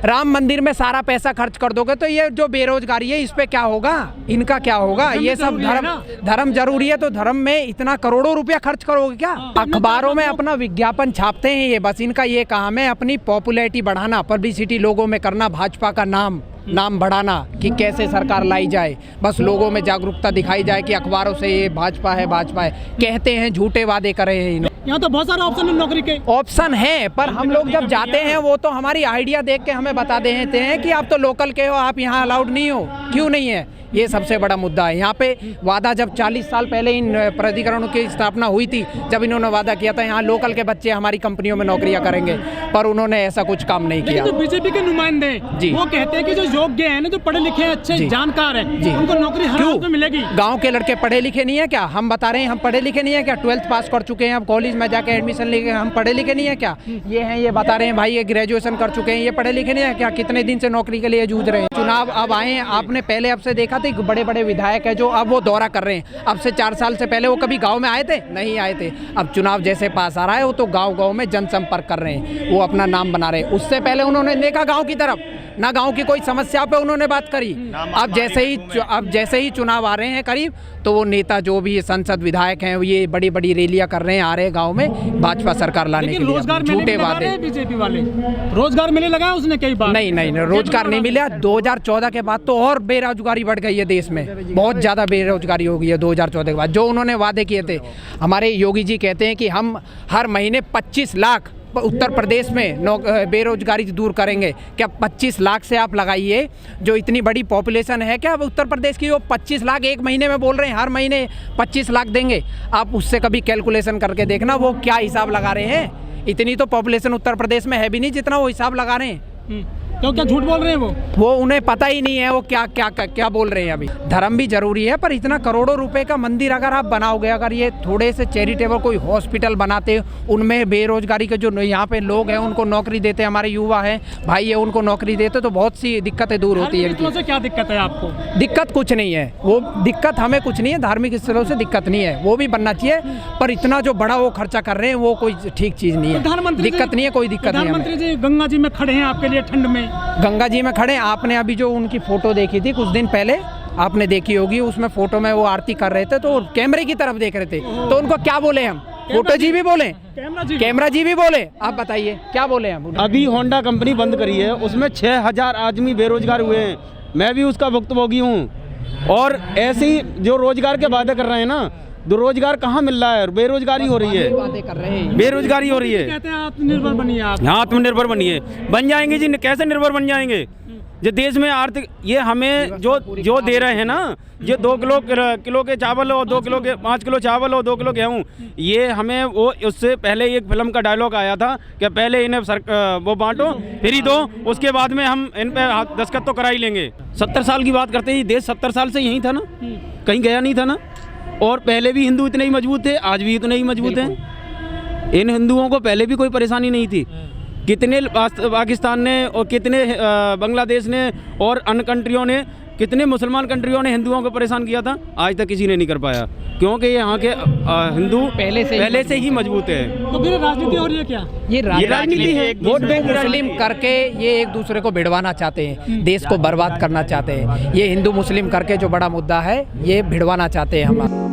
राम मंदिर में सारा पैसा खर्च कर दोगे तो ये जो बेरोजगारी है इस पे क्या होगा, इनका क्या होगा? ये सब धर्म जरूरी है तो धर्म में इतना करोड़ों रुपया खर्च करोगे क्या? अखबारों में अपना विज्ञापन छापते हैं, ये बस इनका ये काम है अपनी पॉपुलैरिटी बढ़ाना, पब्लिसिटी लोगों में करना, भाजपा का नाम बढ़ाना कि कैसे सरकार लाई जाए, बस लोगों में जागरूकता दिखाई जाए कि अखबारों से ये भाजपा है कहते हैं, झूठे वादे करे हैं इन्होंने। यहाँ तो बहुत सारे ऑप्शन है, नौकरी के ऑप्शन है, पर हम लोग जब जाते हैं वो तो हमारी आइडिया देख के हमें बता देते हैं कि आप तो लोकल के हो, आप यहाँ अलाउड नहीं हो। क्यों नहीं है? ये सबसे बड़ा मुद्दा है। यहाँ पे वादा जब 40 साल पहले इन प्राधिकरणों की स्थापना हुई थी, जब इन्होंने वादा किया था यहाँ लोकल के बच्चे हमारी कंपनियों में नौकरियां करेंगे, पर उन्होंने ऐसा कुछ काम नहीं किया। जो बीजेपी के नुमाइंदे वो कहते हैं कि जो योग्य है ना, जो पढ़े लिखे अच्छे जानकार है, उनको नौकरी हर हाल में मिलेगी। गाँव के लड़के पढ़े लिखे नहीं है क्या? हम बता रहे हैं हम पढ़े लिखे नहीं है क्या? 12th पास कर चुके हैं, अब कॉलेज में जाके एडमिशन लेके हम पढ़े लिखे नहीं है क्या? ये हैं, ये बता रहे हैं भाई ये ग्रेजुएशन कर चुके हैं, ये पढ़े लिखे नहीं है क्या? कितने दिन से नौकरी के लिए जूझ रहे हैं। चुनाव अब आए, आपने पहले अब से देखा था बड़े बड़े विधायक है जो अब वो दौरा कर रहे हैं। अब से 4 साल से पहले वो कभी गांव में आए थे? नहीं आए थे। अब चुनाव जैसे पास आ रहा है वो तो गांव में जनसंपर्क कर रहे हैं, वो अपना नाम बना रहे हैं। उससे पहले उन्होंने देखा गांव की तरफ ना, गांव की कोई समस्या पे उन्होंने बात करी। अब जैसे ही चुनाव आ रहे हैं करीब, तो वो नेता जो भी संसद विधायक हैं ये बड़ी बड़ी रैलियां कर रहे हैं, आ रहे हैं गाँव में भाजपा सरकार लाने के लिए। झूठे वादे। बीजेपी वाले रोजगार मेले लगाए उसने कई बार। नहीं, रोजगार नहीं मिला। 2014 के बाद तो और बेरोजगारी बढ़ गई है देश में, बहुत ज़्यादा बेरोजगारी हो गई है 2014 के बाद। जो उन्होंने वादे किए थे, हमारे योगी जी कहते हैं कि हम हर महीने 25 लाख उत्तर प्रदेश में बेरोजगारी दूर करेंगे। क्या 25 लाख से आप लगाइए, जो इतनी बड़ी पॉपुलेशन है, क्या उत्तर प्रदेश की वो 25 लाख एक महीने में बोल रहे हैं हर महीने 25 लाख देंगे? आप उससे कभी कैलकुलेशन करके देखना वो क्या हिसाब लगा रहे हैं। इतनी तो पॉपुलेशन उत्तर प्रदेश में है भी नहीं जितना वो हिसाब लगा रहे हैं। तो क्या झूठ बोल रहे हैं वो उन्हें पता ही नहीं है वो क्या बोल रहे हैं। अभी धर्म भी जरूरी है, पर इतना करोड़ों रुपए का मंदिर अगर आप बनाओगे, अगर ये थोड़े से चैरिटेबल कोई हॉस्पिटल बनाते, उनमें बेरोजगारी के जो यहाँ पे लोग हैं उनको नौकरी देते, हमारे युवा हैं भाई है उनको नौकरी देते, तो बहुत सी दिक्कतें दूर होती है। से क्या दिक्कत है आपको? दिक्कत कुछ नहीं है, वो दिक्कत हमें कुछ नहीं है, धार्मिक स्थलों से दिक्कत नहीं है, वो भी बनना चाहिए, पर इतना जो बड़ा वो खर्चा कर रहे हैं वो कोई ठीक चीज नहीं है। दिक्कत नहीं है, कोई दिक्कत नहीं है। प्रधानमंत्री जी गंगा जी में खड़े हैं आपके लिए ठंड में, गंगा जी में खड़े। आपने अभी जो उनकी फोटो देखी थी कुछ दिन पहले, आपने देखी होगी, उसमें फोटो में वो आरती कर रहे थे तो कैमरे की तरफ देख रहे थे, तो उनको क्या बोले हम? फोटो जी भी बोले, कैमरा जी भी बोले, आप बताइए क्या बोले हम? अभी होंडा कंपनी बंद करी है, उसमें 6000 आदमी बेरोजगार हुए हैं, मैं भी उसका भुक्तभोगी हूँ। और ऐसे ही जो रोजगार के वादे कर रहे हैं ना, तो रोजगार कहाँ मिल रहा है? बेरोजगारी हो रही है, बेरोजगारी हो रही है। कहते हैं आत्मनिर्भर बनिए आप। हाँ, आत्मनिर्भर बनिए, बन जाएंगे जी। कैसे निर्भर बन जाएंगे? जो देश में आर्थिक ये हमें जो दे रहे हैं ना, ये 2 किलो के चावल और 2 किलो के 5 किलो चावल और 2 किलो गेहूँ, ये हमें वो उससे पहले एक फिल्म का डायलॉग आया था कि पहले इन्हें वो बांटो फिर ही दो, उसके बाद में हम इन पे दस्तखत तो करा ही लेंगे। 70 साल की बात करते हैं, देश 70 साल से यहीं था ना, कहीं गया नहीं था ना। और पहले भी हिंदू इतने ही मजबूत थे, आज भी इतने ही मजबूत हैं। इन हिंदुओं को पहले भी कोई परेशानी नहीं थी। कितने पाकिस्तान ने और कितने बांग्लादेश ने और अन्य कंट्रियों ने, कितने मुसलमान कंट्रियों ने हिंदुओं को परेशान किया था, आज तक किसी ने नहीं कर पाया, क्योंकि यहाँ के हिंदू पहले से ही मजबूत है। तो फिर राजनीति हो रही है क्या? ये राजनीति है, वोट बैंक मुस्लिम करके ये एक दूसरे को भिड़वाना चाहते हैं, देश को बर्बाद करना चाहते हैं। ये हिंदू मुस्लिम करके जो बड़ा मुद्दा है ये भिड़वाना चाहते हैं हमारा।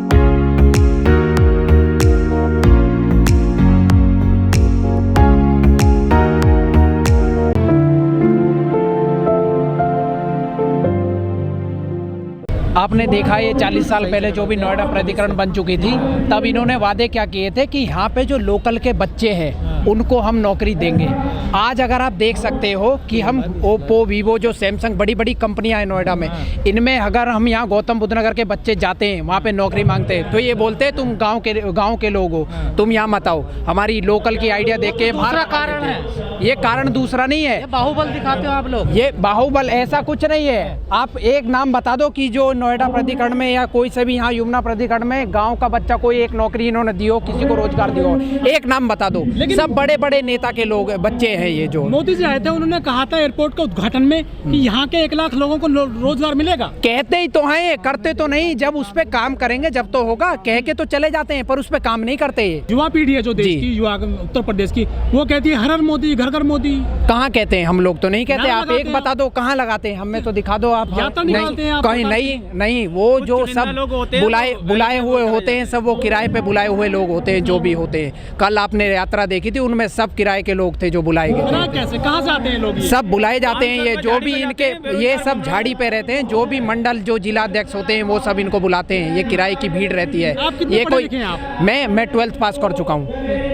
आपने देखा ये 40 साल पहले जो भी नोएडा प्राधिकरण बन चुकी थी, तब इन्होंने वादे क्या किए थे कि यहाँ पे जो लोकल के बच्चे हैं उनको हम नौकरी देंगे। आज अगर आप देख सकते हो कि हम ओप्पो, वीवो, जो सैमसंग बड़ी बड़ी कंपनियां हैं नोएडा में, इनमें अगर हम यहाँ गौतम बुद्ध नगर के बच्चे जाते हैं वहाँ पे नौकरी मांगते हैं तो ये बोलते हैं तुम गाँव के लोग हो, तुम यहाँ मत आओ, हमारी लोकल की आइडिया देख के। दूसरा कारण है, ये कारण दूसरा नहीं है, बाहुबल दिखाते हो आप लोग। ये बाहुबल ऐसा कुछ नहीं है। आप एक नाम बता दो कि जो नोएडा प्राधिकरण में या कोई से भी यहाँ यमुना प्राधिकरण में गांव का बच्चा कोई एक नौकरी इन्होंने दी हो, किसी को रोजगार दिया हो, एक नाम बता दो। सब बड़े बड़े नेता के लोग बच्चे हैं ये जो। मोदी जी आए थे, उन्होंने कहा था एयरपोर्ट के उद्घाटन में कि यहाँ के 1 लाख लोगों को रोजगार मिलेगा। कहते ही तो हैं, करते तो नहीं। जब उस पे काम करेंगे जब तो होगा। कह के तो चले जाते हैं पर उस पे काम नहीं करते। युवा पीढ़ी है जो देश की, युवा उत्तर प्रदेश की, वो कहती है हर हर मोदी, घर घर मोदी। कहाँ कहते हैं? हम लोग तो नहीं कहते। आप एक बता दो कहाँ लगाते हैं, हमें तो दिखा दो आप। कहीं नहीं, वो जो सब बुलाए हुए होते हैं, सब वो किराए पे बुलाए हुए लोग होते हैं जो भी होते हैं। कल आपने यात्रा देखी थी, उनमें सब किराए के लोग थे जो बुलाए गए। कैसे, कहाँ से आते हैं लोग? सब बुलाए जाते हैं। ये जो भी इनके ये सब झाड़ी पे रहते हैं, जो भी मंडल जो जिला अध्यक्ष होते हैं वो सब इनको बुलाते हैं। ये किराए की भीड़ रहती है। ये कोई मैं 12th पास कर चुका हूँ।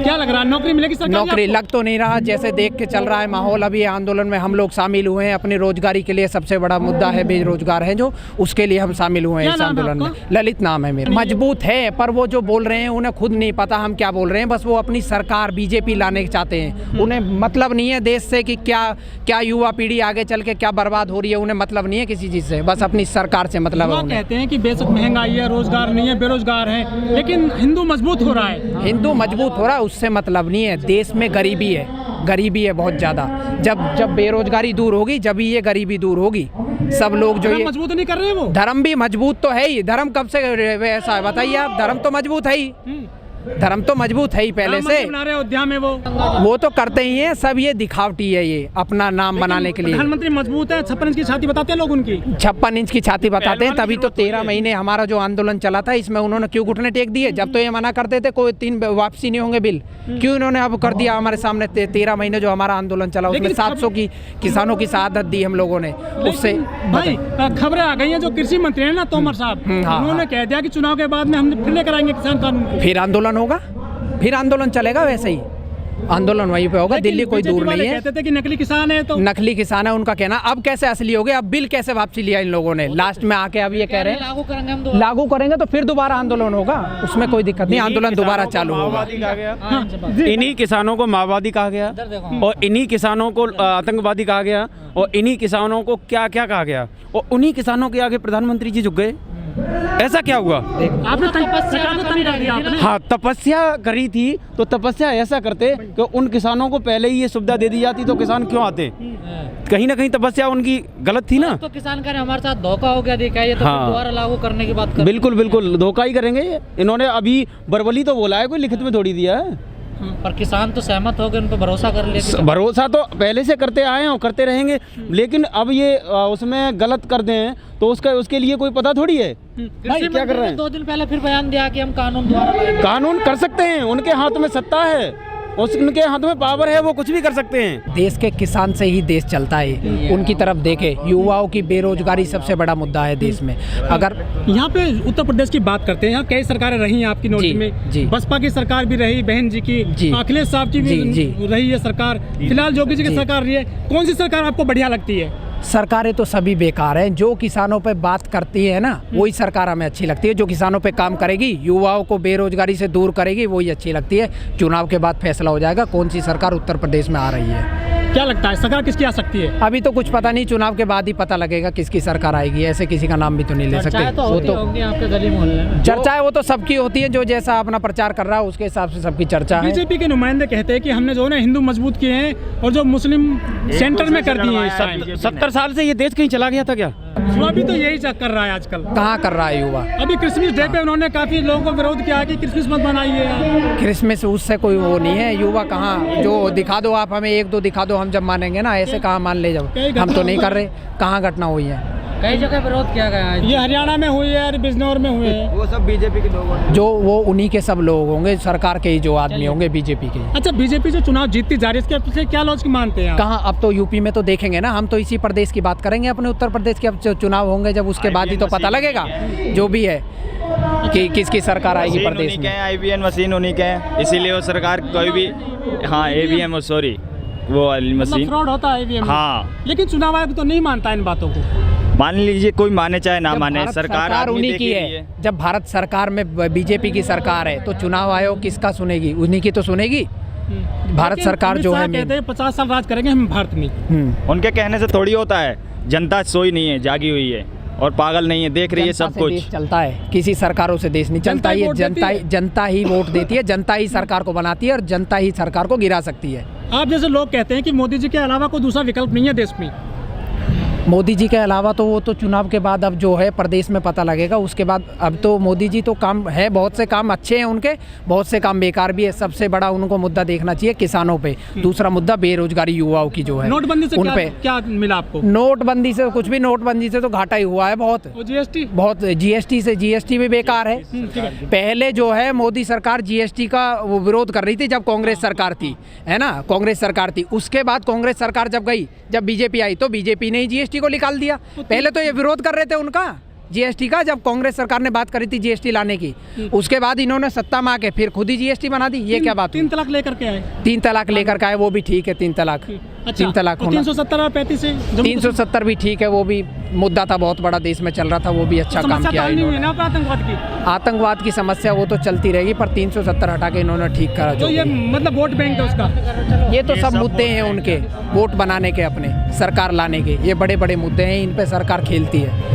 क्या लग रहा है, नौकरी मिलेगी सरकारी? नौकरी लग तो नहीं रहा। जैसे देख के चल रहा है माहौल, अभी आंदोलन में हम लोग शामिल हुए हैं। अपनी रोजगारी के लिए सबसे बड़ा मुद्दा है बेरोजगार है जो, उसके लिए हम शामिल हुए हैं इस आंदोलन में। ललित नाम है मेरा। मजबूत है पर वो जो बोल रहे हैं उन्हें खुद नहीं पता हम क्या बोल रहे हैं। बस वो अपनी सरकार बीजेपी लाने चाहते हैं। उन्हें मतलब नहीं है देश से कि क्या युवा पीढ़ी आगे चल के क्या बर्बाद हो रही है। उन्हें मतलब नहीं है किसी चीज से, बस अपनी सरकार से मतलब है। कहते हैं कि बेशक महंगाई है, रोजगार नहीं है, बेरोजगार है, लेकिन हिंदू मजबूत हो रहा है। हिंदू मजबूत हो रहा है उससे मतलब नहीं है। देश में गरीबी है बहुत ज़्यादा। जब बेरोजगारी दूर होगी जब ये गरीबी दूर होगी। सब लोग जो ये मजबूत नहीं कर रहे हैं, वो धर्म भी मजबूत तो है ही। धर्म कब से ऐसा है बताइए आप? धर्म तो मजबूत है ही। धर्म तो मजबूत है ही पहले से। बना रहे अयोध्या में वो तो करते ही हैं सब। ये दिखावटी है, ये अपना नाम बनाने के लिए। प्रधानमंत्री मजबूत है, 56 इंच की छाती बताते हैं लोग उनकी। 56 इंच की छाती बताते हैं। तभी तो 13 महीने हमारा जो आंदोलन चला था इसमें उन्होंने क्यों घुटने टेक दिए? जब तो ये मना करते थे कोई 3 वापसी नहीं होंगे बिल, क्यों इन्होंने अब कर दिया हमारे सामने? 13 महीने जो हमारा आंदोलन चला उसमें 700 की किसानों की शहादत दी हम लोगों ने। उससे भाई खबरें आ गई हैं, जो कृषि मंत्री है ना तोमर साहब, उन्होंने कह दिया कि चुनाव के बाद में हम फिर लेकर आएंगे किसान कानून। फिर आंदोलन होगा, फिर आंदोलन चलेगा। वैसे ही आंदोलन वहीं पे होगा। दिल्ली कोई दूर नहीं है। कहते थे कि नकली किसान है, तो नकली किसान है उनका कहना। अब कैसे असली हो गए? अब बिल कैसे वापसी लिया इन लोगों ने लास्ट में आके? अब ये कह रहे हैं लागू करेंगे तो फिर दोबारा आंदोलन होगा। उसमें कोई दिक्कत नहीं, आंदोलन दोबारा चालू होगा। इन्हीं किसानों को माओवादी कहा गया और इन्हीं किसानों को आतंकवादी कहा गया और इन्हीं किसानों को क्या क्या कहा गया और उन्हीं किसानों के आगे प्रधानमंत्री जी झुक गए। ऐसा क्या हुआ? आपने हाँ, तपस्या करी थी तो तपस्या ऐसा करते कि उन किसानों को पहले ही ये सुविधा दे दी जाती तो किसान क्यों आते? कहीं ना कहीं तपस्या उनकी गलत थी ना। तो किसान का हमारे साथ धोखा हो गया, देखा ये तो हाँ। दोबारा लागू करने की बात कर। बिल्कुल धोखा ही करेंगे ये। इन्होंने अभी वर्बली तो बोला है, कोई लिखित में थोड़ी दिया है। पर किसान तो सहमत हो गए, उन पर भरोसा कर लिया। भरोसा तो पहले से करते आए हैं और करते रहेंगे, लेकिन अब ये उसमें गलत कर दें तो उसके लिए कोई पता थोड़ी है। भाई क्या कर रहे हैं? 2 दिन पहले फिर बयान दिया कि हम कानून दोबारा लाएंगे। कानून कर सकते हैं, उनके हाथ में सत्ता है, उनके हाथ में पावर है, वो कुछ भी कर सकते हैं। देश के किसान से ही देश चलता है। उनकी तरफ देखे, युवाओं की बेरोजगारी सबसे बड़ा मुद्दा है देश में। अगर यहाँ पे उत्तर प्रदेश की बात करते हैं, यहाँ कई सरकारें रही हैं आपकी नोटिस में। बसपा की सरकार भी रही, बहन जी की, अखिलेश साहब की भी रही है सरकार, फिलहाल योगी जी की सरकार रही है। कौन सी सरकार आपको बढ़िया लगती है? सरकारें तो सभी बेकार हैं। जो किसानों पे बात करती है ना वही सरकार हमें अच्छी लगती है। जो किसानों पे काम करेगी, युवाओं को बेरोजगारी से दूर करेगी, वही अच्छी लगती है। चुनाव के बाद फैसला हो जाएगा कौन सी सरकार उत्तर प्रदेश में आ रही है। क्या लगता है सरकार किसकी आ सकती है? अभी तो कुछ पता नहीं, चुनाव के बाद ही पता लगेगा किसकी सरकार आएगी। ऐसे किसी का नाम भी तो नहीं ले सकते। आपके गली मोहल्ले में चर्चाएं वो तो सबकी होती है, जो जैसा अपना प्रचार कर रहा है उसके हिसाब से सबकी चर्चा है। बीजेपी के नुमाइंदे कहते हैं कि हमने जो है हिंदू मजबूत किए हैं और जो मुस्लिम सेंटर में कर दिए हैं। 70 साल से ये देश कहीं चला गया था क्या? युवा भी तो यही कर रहा है आजकल। कहाँ कर रहा है युवा? अभी क्रिसमस डे पे उन्होंने काफी लोगों को विरोध किया कि क्रिसमस मत मनाइए। क्रिसमस उससे कोई वो नहीं है। युवा कहाँ, जो दिखा दो आप हमें 1-2 दिखा दो, हम जब मानेंगे ना। ऐसे कहाँ मान ले जब हम तो नहीं कर रहे। कहाँ घटना हुई है? कई जगह विरोध किया गया है। ये हरियाणा में हुई है, बिजनौर में हुए हैं। वो सब बीजेपी के लोग हैं। जो वो उन्हीं के सब लोग होंगे, सरकार के ही जो आदमी होंगे बीजेपी के। अच्छा, बीजेपी जो चुनाव जीतती जा रही है, इसके पीछे क्या लॉजिक मानते हैं? कहाँ, अब तो यूपी में तो देखेंगे ना। हम तो इसी प्रदेश की बात करेंगे, अपने उत्तर प्रदेश के। अब चुनाव होंगे जब, उसके बाद ही तो पता लगेगा जो भी है कि किसकी सरकार आएगी प्रदेश में। IBN मशीन उन्हीं के हैं, इसीलिए वो सरकार कोई भी। हाँ, AVM, सॉरी, वो मशीन फ्रॉड होता है AVM। हाँ, लेकिन चुनाव आयोग तो नहीं मानता इन बातों को। मान लीजिए कोई माने चाहे ना माने, सरकार उन्हीं की है। जब भारत सरकार में बीजेपी की सरकार है तो चुनाव आयोग किसका सुनेगी? उन्हीं की तो सुनेगी। भारत सरकार जो है, कहते हैं 50 साल राज करेंगे हम भारत में। उनके कहने से थोड़ी होता है। जनता सोई नहीं है, जागी हुई है। और पागल नहीं है, देख रही है जनता सब से कुछ। देश चलता है, किसी सरकारों से देश नहीं चलता। ये जनता ही वोट देती है, जनता ही सरकार को बनाती है और जनता ही सरकार को गिरा सकती है। आप जैसे लोग कहते हैं कि मोदी जी के अलावा कोई दूसरा विकल्प नहीं है देश में। मोदी जी के अलावा तो वो तो चुनाव के बाद अब जो है प्रदेश में पता लगेगा, उसके बाद अब तो मोदी जी तो काम है, बहुत से काम अच्छे हैं उनके, बहुत से काम बेकार भी है। सबसे बड़ा उनको मुद्दा देखना चाहिए किसानों पे, दूसरा मुद्दा बेरोजगारी युवाओं की जो है नोटबंदी से उन पे। क्या मिला आपको? नोटबंदी से कुछ भी, नोटबंदी से तो घाटा ही हुआ है बहुत। जीएसटी बहुत जीएसटी भी बेकार है। पहले जो है मोदी सरकार जीएसटी का वो विरोध कर रही थी जब कांग्रेस सरकार थी, है ना, कांग्रेस सरकार थी। उसके बाद कांग्रेस सरकार जब गई, जब बीजेपी आई तो बीजेपी ने जीएसटी को निकाल दिया। पहले तो ये विरोध कर रहे थे उनका जीएसटी का, जब कांग्रेस सरकार ने बात करी थी जीएसटी लाने की, उसके बाद इन्होंने सत्ता में आके फिर खुद ही जीएसटी बना दी। ये क्या बात? 3 तलाक लेकर के आए। 3 तलाक लेकर के आए, वो भी ठीक है। 3 तलाक, 3 तलाक होना, 370 और 35 से 370 भी ठीक है, वो भी मुद्दा था, बहुत बड़ा देश में चल रहा था, वो भी अच्छा काम किया इन्होंने। आतंकवाद की समस्या वो तो चलती रहेगी, पर 370 हटा के इन्होंने ठीक करा। तो ये मतलब वोट बैंक है उसका। ये तो सब मुद्दे हैं उनके, वोट बनाने के, अपने सरकार लाने के, ये बड़े बड़े मुद्दे हैं, इन पे सरकार खेलती है।